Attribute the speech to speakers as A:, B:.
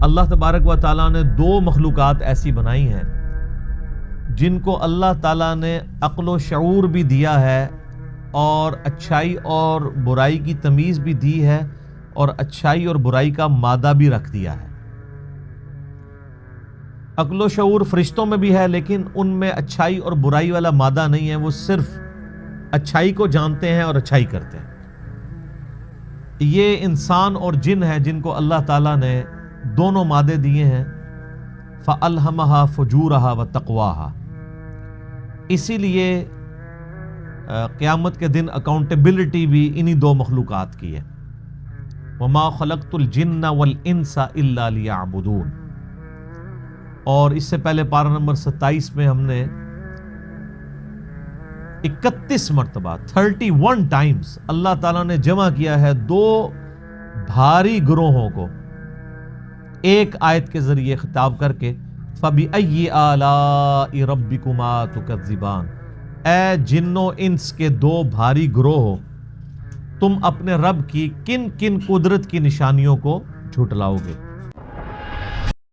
A: اللہ تبارک و تعالیٰ نے دو مخلوقات ایسی بنائی ہیں جن کو اللہ تعالیٰ نے عقل و شعور بھی دیا ہے اور اچھائی اور برائی کی تمیز بھی دی ہے اور اچھائی اور برائی کا مادہ بھی رکھ دیا ہے۔ عقل و شعور فرشتوں میں بھی ہے، لیکن ان میں اچھائی اور برائی والا مادہ نہیں ہے، وہ صرف اچھائی کو جانتے ہیں اور اچھائی کرتے ہیں۔ یہ انسان اور جن ہے جن کو اللہ تعالیٰ نے دونوں مادے دیے ہیں، فَأَلْهَمَهَا فُجُورَهَا وَتَقْوَاهَا۔ اسی لیے قیامت کے دن اکاؤنٹیبلٹی بھی انہی دو مخلوقات کی ہے۔ وَمَا خَلَقْتُ الْجِنَّ وَالْإِنسَ إِلَّا لِيَعْبُدُونَ۔ اور اس سے پہلے پارہ نمبر 27 میں ہم نے 31 مرتبہ 31 ٹائمز اللہ تعالیٰ نے جمع کیا ہے دو بھاری گروہوں کو ایک آیت کے ذریعے خطاب کر کے، فَبِأَيِّ آلَاءِ رَبِّكُمَا تُكَذِّبَانِ۔ اے جنوں انس کے دو بھاری گروہ ہو، تم اپنے رب کی کن کن قدرت کی نشانیوں کو جھٹلاؤ گے۔